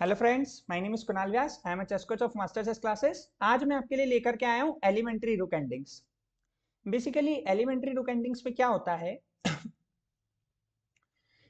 Hello friends, my name is Kunal Vyas. I am a chess coach of master chess classes. आज मैं आपके लिए लेकर के आया हूँ एलिमेंट्री रुक एंडिंग्स। बेसिकली एलिमेंट्री रुक एंडिंग्स में क्या होता है?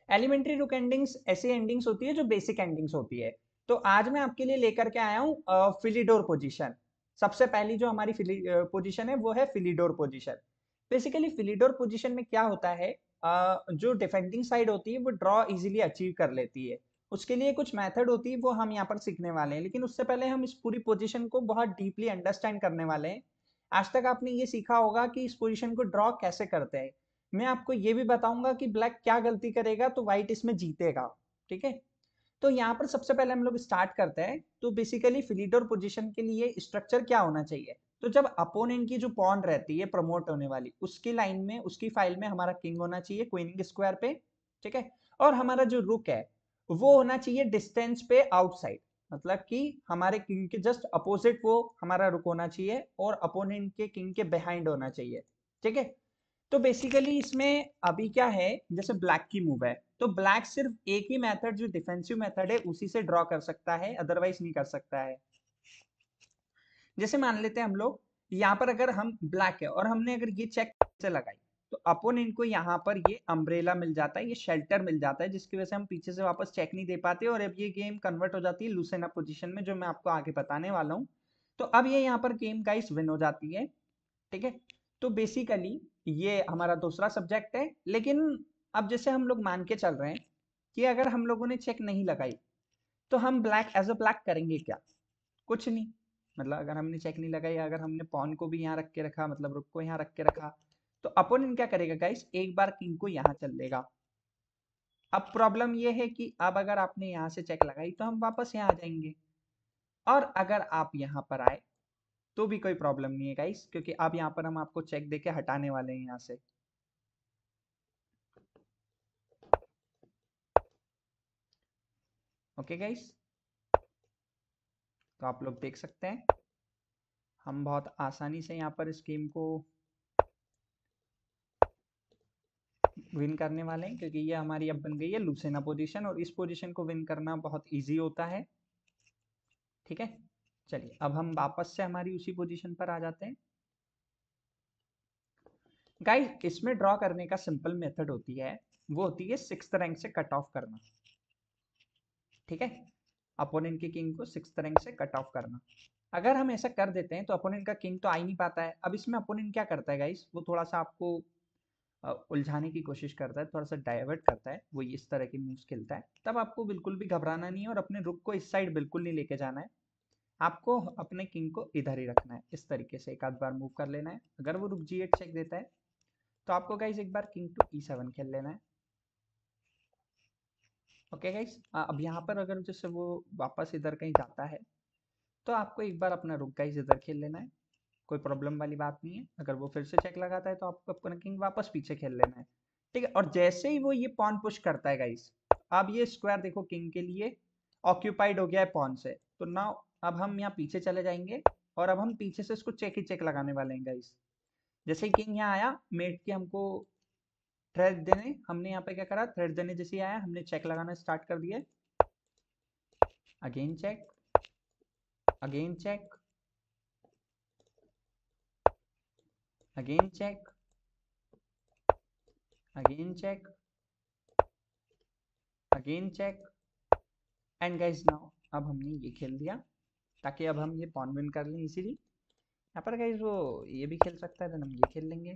एलिमेंट्री रुक एंडिंग्स ऐसी एंडिंग्स होती है जो बेसिक एंडिंग्स होती है। तो आज मैं आपके लिए लेकर के आया हूँ फिलिडोर पोजीशन। सबसे पहली जो हमारी पोजीशन है वो है फिलिडोर पोजीशन। बेसिकली फिलिडोर पोजीशन में क्या होता है, जो डिफेंडिंग साइड होती है वो ड्रॉ इजीली अचीव कर लेती है। उसके लिए कुछ मेथड होती है वो हम यहाँ पर सीखने वाले हैं, लेकिन उससे पहले हम इस पूरी पोजीशन को बहुत डीपली अंडरस्टैंड करने वाले हैं। आज तक आपने ये सीखा होगा कि इस पोजीशन को ड्रॉ कैसे करते हैं। मैं आपको ये भी बताऊंगा कि ब्लैक क्या गलती करेगा तो व्हाइट इसमें जीतेगा। ठीक है, तो यहाँ पर सबसे पहले हम लोग स्टार्ट करते हैं। तो बेसिकली फिलिडोर पोजीशन के लिए स्ट्रक्चर क्या होना चाहिए? तो जब अपोनेंट की जो पॉन रहती है प्रमोट होने वाली, उसकी लाइन में उसकी फाइल में हमारा किंग होना चाहिए क्वीनिंग स्क्वायर पे। ठीक है, और हमारा जो रुक है वो होना चाहिए डिस्टेंस पे आउटसाइड, मतलब कि हमारे किंग के जस्ट अपोजिट वो हमारा रुक होना चाहिए और अपोनेंट के किंग के बिहाइंड होना चाहिए। ठीक है, तो बेसिकली इसमें अभी क्या है, जैसे ब्लैक की मूव है तो ब्लैक सिर्फ एक ही मेथड जो डिफेंसिव मेथड है उसी से ड्रॉ कर सकता है, अदरवाइज नहीं कर सकता है। जैसे मान लेते हैं हम लोग यहाँ पर अगर हम ब्लैक है और हमने अगर ये चेक से लगाई तो अपोनेंट को यहाँ पर ये अम्ब्रेला मिल जाता है, ये शेल्टर मिल जाता है, जिसकी वजह से हम पीछे से वापस चेक नहीं दे पाते और अब ये गेम कन्वर्ट हो जाती है लूसेना पोजीशन में, जो मैं आपको आगे बताने वाला हूँ। तो अब ये यहाँ पर गेम गाइस विन हो जाती है। ठीक है, तो बेसिकली ये हमारा दूसरा सब्जेक्ट है। लेकिन अब जैसे हम लोग मान के चल रहे हैं कि अगर हम लोगों ने चेक नहीं लगाई तो हम ब्लैक एज अ ब्लैक करेंगे क्या? कुछ नहीं। मतलब अगर हमने चेक नहीं लगाई, अगर हमने पॉन को भी यहाँ रख के रखा, मतलब रुक को यहाँ रख के रखा, तो अपोनेंट क्या करेगा गाइस? एक बार किंग को यहाँ चल लेगा। अब प्रॉब्लम ये है कि अब अगर आपने यहाँ से चेक लगाई तो हम वापस यहाँ आ जाएंगे, और अगर आप यहाँ पर आए तो भी कोई प्रॉब्लम नहीं है गाइस, क्योंकि अब यहाँ पर हम आपको चेक देके हटाने वाले हैं यहाँ से। ओके गाइस, तो आप लोग देख सकते हैं हम बहुत आसानी से यहाँ पर इस गेम को विन करने वाले हैं, क्योंकि ये हमारी अब बन गई है लूसेना पोजीशन और इस पोजीशन को विन करना बहुत इजी होता है। ठीक है, चलिए अब हम वापस से हमारी उसी पोजीशन पर आ जाते हैं। गाइस इसमें ड्रॉ करने का सिंपल मेथड होती है, वो होती है सिक्स्थ रैंक से कट ऑफ करना। ठीक है, अपोनेंट के किंग को सिक्स्थ रैंक से कट ऑफ करना। अगर हम ऐसा कर देते हैं तो अपोनेंट का किंग तो आ ही नहीं पाता है। अब इसमें अपोनेंट क्या करता है गाइस, वो थोड़ा सा आपको उलझाने की कोशिश करता है, थोड़ा सा डाइवर्ट करता है, वो इस तरह की मूव्स खेलता है। तब आपको बिल्कुल भी घबराना नहीं है और अपने रुक को इस साइड बिल्कुल नहीं लेके जाना है। आपको अपने किंग को इधर ही रखना है, इस तरीके से एक आध बार मूव कर लेना है। अगर वो रुक G8 चेक देता है तो आपको गाइस एक बार किंग टू E7 खेल लेना है। ओके गाइस, अब यहाँ पर अगर जैसे वो वापस इधर कहीं जाता है तो आपको एक बार अपना रुक गाइस इधर खेल लेना है, कोई प्रॉब्लम वाली बात नहीं है। अगर वो फिर से चेक लगाता है तो आपको अपना किंग वापस पीछे खेल लेना है। ठीक है, और जैसे ही वो ये पॉन पुश करता है गाइस, अब ये स्क्वायर देखो किंग के लिए ऑक्यूपाइड हो गया है पॉन से, तो नाउ अब हम यहाँ पीछे चले जाएंगे और अब हम पीछे से इसको चेक ही चेक लगाने वाले हैं गाइस। जैसे ही किंग यहाँ आया, मेट के हमको थ्रेड देने, हमने यहाँ पे क्या करा, थ्रेड देने जैसे ही आया हमने चेक लगाना स्टार्ट कर दिया। Again check, again check, again check, again check, again check, and guys now अब हमने ये खेल दिया ताकि अब हम ये पॉन विन कर लें इजीली। यहाँ पर गाइस वो ये भी खेल सकता है, देन हम ये खेल लेंगे।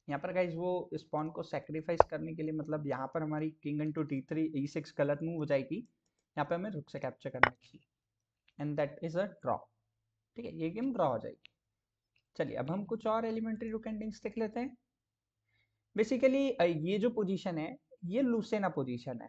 यहाँ पर गाइस वो इस पॉन को सेक्रीफाइस करने के लिए, मतलब यहाँ पर हमारी किंग इनटू D3 E6 गलत मूव हो जाएगी, यहाँ पे हमें रुक से कैप्चर करना चाहिए, and that is a draw. ठीक है, ये गेम ड्रॉ हो जाएगी। चलिए अब हम कुछ और एलिमेंट्री रुक एंडिंग्स देख लेते हैं। बेसिकली ये जो पोजीशन है ये लूसेना पोजीशन है।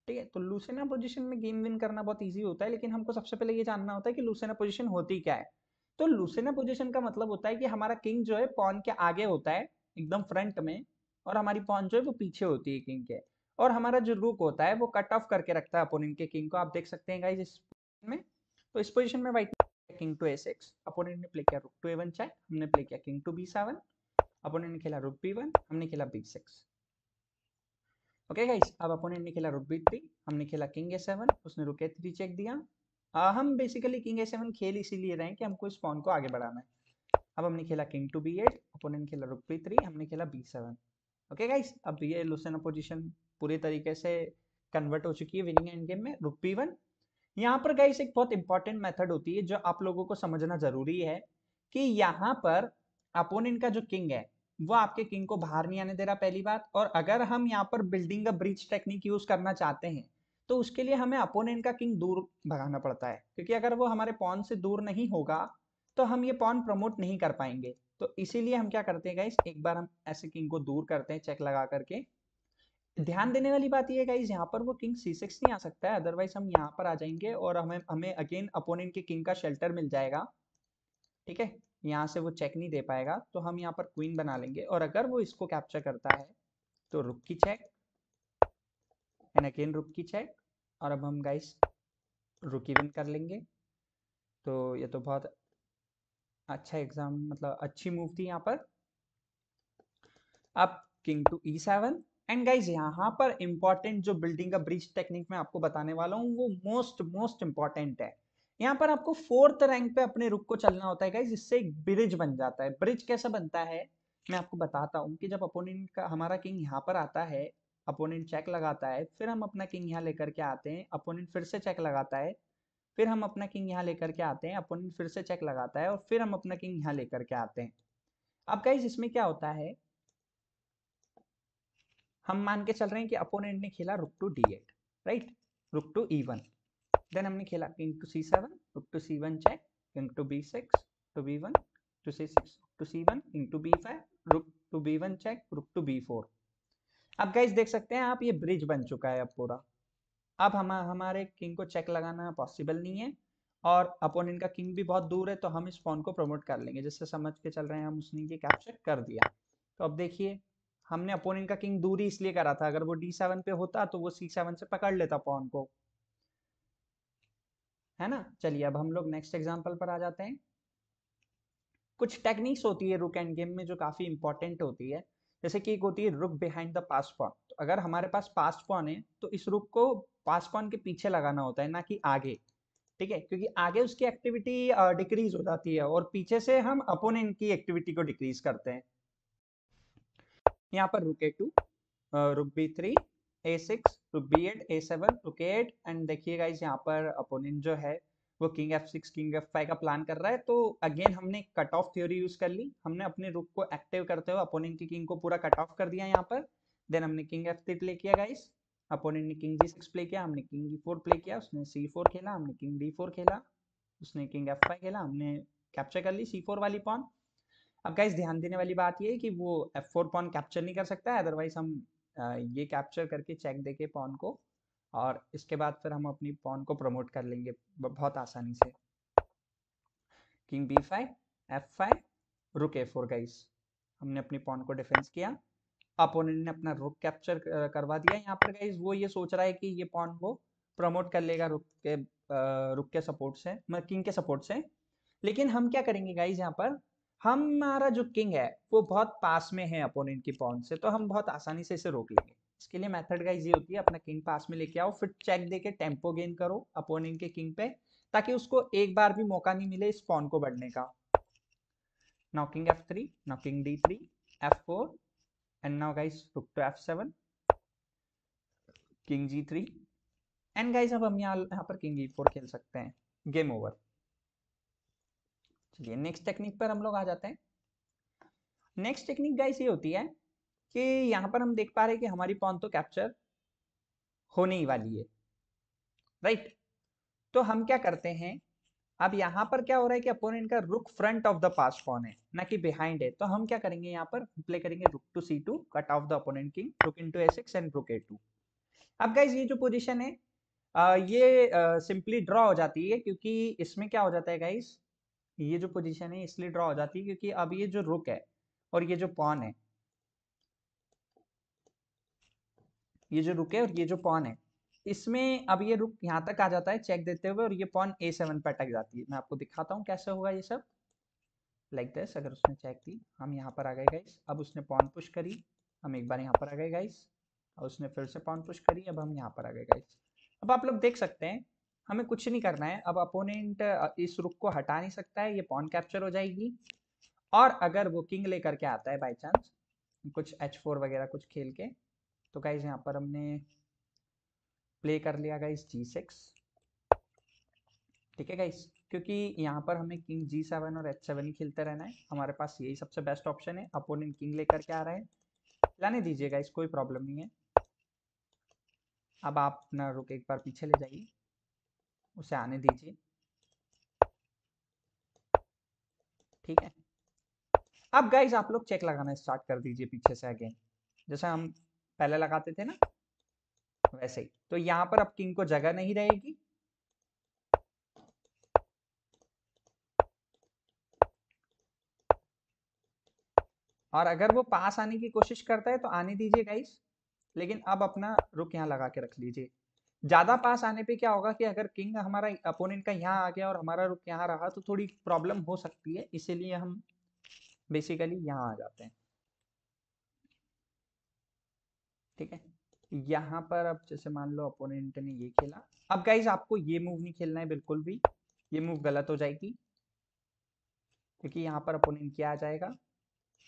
ठीक है, तो लूसेना पोजीशन में गेम विन करना बहुत इजी होता है, लेकिन हमको सबसे पहले ये जानना होता है कि लूसेना पोजीशन होती क्या है। तो लूसेना पोजीशन का मतलब होता है कि हमारा किंग जो है पॉन के आगे होता है एकदम फ्रंट में, और हमारी पॉन जो है वो पीछे होती है किंग के, और हमारा जो रुक होता है वो कट ऑफ करके रखता है अपोनेंट के किंग को। आप देख सकते हैं गाइस इस में, तो इस पोजीशन में white king to A6, opponent ने प्ले किया रुक टू A1 चेक, हमने प्ले किया किंग टू B7, अपोनेंट ने खेला रुक B1, हमने खेला B6। ओके गाइस, अब अपोनेंट ने खेला रुक B3, हमने खेला किंग A7, उसने रुक A3 चेक दिया। हम बेसिकली किंग A7 खेल इसीलिए रहे हैं कि हमको इस पॉन को आगे बढ़ाना है। अब हमने खेला किंग टू B8, अपोनेंट खेला रुक B3, हमने खेला B7। ओके गाइस, अब ये लुसेना पोजीशन पूरी तरीके से कन्वर्ट हो चुकी है विनिंग एंड गेम में। रुक B1, यहाँ पर गाइस एक बहुत इंपॉर्टेंट मेथड होती है जो आप लोगों को समझना जरूरी है कि यहाँ पर अपोनेंट का जो किंग है वो आपके किंग को बाहर नहीं आने दे रहा, पहली बात। और अगर हम यहाँ पर बिल्डिंग अ ब्रिज टेक्निक यूज करना चाहते हैं तो उसके लिए हमें अपोनेंट का किंग दूर भगाना पड़ता है, क्योंकि अगर वो हमारे पॉन से दूर नहीं होगा तो हम ये पॉन प्रमोट नहीं कर पाएंगे। तो इसीलिए हम क्या करते हैं गाइस, एक बार हम ऐसे किंग को दूर करते हैं चेक लगा करके। ध्यान देने वाली बात ये है गाइस, यहाँ पर वो किंग C6 नहीं आ सकता है, अदरवाइज हम यहाँ पर आ जाएंगे और हमें हमें अगेन अपोनेंट के किंग का शेल्टर मिल जाएगा। ठीक है, यहाँ से वो चेक नहीं दे पाएगा, तो हम यहाँ पर क्वीन बना लेंगे। और अगर वो इसको कैप्चर करता है तो रुक की चेक एंड अगेन रुक की चेक, और अब हम गाइस रुक इवन कर लेंगे। तो ये तो बहुत अच्छा एग्जाम, मतलब अच्छी मूव थी यहाँ पर। अब king to E7, and guys यहाँ पर इंपॉर्टेंट जो बिल्डिंग का ब्रिज टेक्निक मैं आपको बताने वाला हूँ वो मोस्ट मोस्ट इंपॉर्टेंट है। यहाँ पर आपको 4th रैंक पे अपने रुक को चलना होता है गाइज, जिससे एक ब्रिज बन जाता है। ब्रिज कैसा बनता है मैं आपको बताता हूँ कि जब अपोनेंट का हमारा किंग यहाँ पर आता है, अपोनेंट चेक लगाता है, फिर हम अपना किंग यहाँ लेकर के आते हैं, अपोनेंट फिर से चेक लगाता है, फिर हम अपना किंग यहाँ लेकर के आते हैं, अपोनेंट फिर से चेक लगाता है, और फिर हम अपना किंग यहाँ लेकर के आते हैं। अब गाइज इसमें क्या होता है, हम मान के चल रहे हैं कि अपोनेंट ने खेला rook to D8, right, rook to E1, then हमने खेला king to C7, rook to C1 check, king to B6 to B1 to C6 to C1, king to B5, rook to B1 check, रुक to B4। अब guys देख सकते हैं आप, ये bridge बन चुका है अब पूरा। अब हमारे किंग को चेक लगाना पॉसिबल नहीं है, और अपोनेंट का किंग भी बहुत दूर है, तो हम इस पॉन को प्रमोट कर लेंगे, जिससे समझ के चल रहे हैं हम उसने ये कैप्चर कर दिया। तो अब देखिए, हमने अपोनेंट का किंग दूरी इसलिए करा था, अगर वो D7 पे होता तो वो C7 से पकड़ लेता पॉन को, है ना। चलिए अब हम लोग नेक्स्ट एग्जांपल पर आ जाते हैं। कुछ टेक्निक्स होती है रुक एंड गेम में जो काफी इंपॉर्टेंट होती है, जैसे कि एक होती है रुक बिहाइंड द पास पॉन। तो अगर हमारे पास पास पॉन है तो इस रुक को पास पॉन के पीछे लगाना होता है, ना कि आगे। ठीक है, क्योंकि आगे उसकी एक्टिविटी डिक्रीज हो जाती है और पीछे से हम अपोनेंट की एक्टिविटी को डिक्रीज करते हैं। यहाँ पर रुक A2, रुक B3, A6, रुक B8, A7, रुक A8, एंड देखिए गाइस यहाँ पर अपोनेंट जो है वो किंग F6 किंग F5 का प्लान कर रहा है। तो अगेन हमने कट ऑफ थ्योरी यूज कर ली, हमने अपने रुक को एक्टिव करते हुए अपोनेंट की किंग को पूरा कट ऑफ कर दिया यहाँ पर। देन हमने किंग F3 प्ले किया गाइस, अपोनेंट ने किंग G6 प्ले किया, हमने किंग E4 प्ले किया, उसने C4 खेला, हमने किंग D4 खेला, उसने किंग F5 खेला, हमने कैप्चर कर ली C4 वाली पॉन। अब गाइस ध्यान देने वाली बात ये है कि वो F4 पॉन कैप्चर नहीं कर सकता है, अदरवाइज हम ये कैप्चर करके चेक देके पॉन को, और इसके बाद फिर हम अपनी पॉन को प्रमोट कर लेंगे बहुत आसानी से। किंग B5, F5, रुक A4 गाइस, हमने अपनी पॉन को डिफेंस किया। अपोनेंट ने अपना रुक कैप्चर करवा दिया यहाँ पर गाइस, वो ये सोच रहा है कि ये पॉन वो प्रमोट कर लेगा रुक के सपोर्ट से, मतलब किंग के सपोर्ट से। लेकिन हम क्या करेंगे गाइस, यहाँ पर हमारा जो किंग है वो बहुत पास में है अपोनेंट की पॉन से, तो हम बहुत आसानी से इसे रोक लेंगे। इसके लिए मेथड गाइस ये होती है, अपना किंग पास में लेके आओ, फिर चेक देके टेम्पो गेन करो अपोनेंट के किंग पे, ताकि उसको एक बार भी मौका नहीं मिले इस पॉन को बढ़ने का। Now king F3, now king D3, F4, and now guys rook to F7, king G3, and guys अब हम यहाँ पर किंग E4 खेल सकते हैं, गेम ओवर। चलिए नेक्स्ट टेक्निक पर हम लोग आ जाते हैं। नेक्स्ट टेक्निक गाइस ये होती है कि यहाँ पर हम देख पा रहे हैं कि हमारी पॉन तो कैप्चर होने ही वाली है, राइट। तो हम क्या करते हैं, अब यहाँ पर क्या हो रहा है कि अपोनेंट का rook front of the pass pawn है, ना कि बिहाइंड है। तो हम क्या करेंगे, यहाँ पर प्ले करेंगे rook to C2, cut off the opponent king, rook into A6 and rook A2। अब गाइस ये जो पोजीशन है ये सिंपली ड्रॉ हो जाती है, क्योंकि इसमें क्या हो जाता है गाइस, ये जो पोजीशन है इसलिए ड्रॉ हो जाती है क्योंकि अब ये जो रुक है और ये जो पॉन है, ये जो रुक है और ये जो पॉन है, इसमें अब ये रुक यहाँ तक आ जाता है चेक देते हुए, और ये पॉन A7 पे अटक जाती है। मैं आपको दिखाता हूँ कैसे होगा ये सब। लाइक दिस, अगर उसने चेक दी, हम यहाँ पर आ गए गाइस, अब उसने पॉन पुश करी, हम एक बार यहाँ पर आ गए गाइस, और उसने फिर से पॉन पुश करी। अब हम यहाँ पर आ गए गाइस। अब आप लोग देख सकते हैं हमें कुछ नहीं करना है। अब अपोनेंट इस रुक को हटा नहीं सकता है, ये पॉन कैप्चर हो जाएगी। और अगर वो किंग लेकर के आता है बाई चांस कुछ h4 वगैरह कुछ खेल के, तो गाइज यहाँ पर हमने प्ले कर लिया गाइज g6। ठीक है गाइज, क्योंकि यहाँ पर हमें किंग g7 और h7 ही खेलते रहना है, हमारे पास यही सबसे बेस्ट ऑप्शन है। अपोनेंट किंग लेकर के आ रहे हैं, लाने दीजिए गाइज, कोई प्रॉब्लम नहीं है। अब आप अपना रुक एक बार पीछे ले जाइए, उसे आने दीजिए। ठीक है, अब गाइज आप लोग चेक लगाना स्टार्ट कर दीजिए पीछे से अगेन, जैसे हम पहले लगाते थे ना वैसे ही। तो यहाँ पर अब किंग को जगह नहीं रहेगी। और अगर वो पास आने की कोशिश करता है तो आने दीजिए गाइस, लेकिन अब अपना रुक यहाँ लगा के रख लीजिए। ज्यादा पास आने पे क्या होगा कि अगर किंग हमारा अपोनेंट का यहाँ आ गया और हमारा रुक यहाँ रहा तो थोड़ी प्रॉब्लम हो सकती है, इसीलिए हम बेसिकली यहाँ आ जाते हैं। ठीक है, यहाँ पर अब जैसे मान लो अपोनेंट ने ये खेला, अब गाइज आपको ये मूव नहीं खेलना है बिल्कुल भी, ये मूव गलत हो जाएगी, क्योंकि यहाँ पर अपोनेंट क्या आ जाएगा।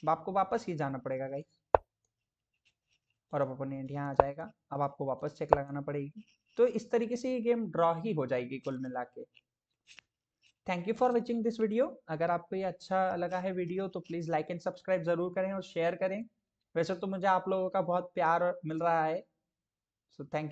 अब आपको वापस ही जाना पड़ेगा गाइज, और अब अपोनेंट यहाँ आ जाएगा। अब आपको वापस चेक लगाना पड़ेगी। तो इस तरीके से ये गेम ड्रॉ ही हो जाएगी कुल मिला के। Thank you for watching this video. अगर आपको ये अच्छा लगा है वीडियो तो प्लीज़ लाइक एंड सब्सक्राइब ज़रूर करें और शेयर करें। वैसे तो मुझे आप लोगों का बहुत प्यार मिल रहा है, सो थैंक यू।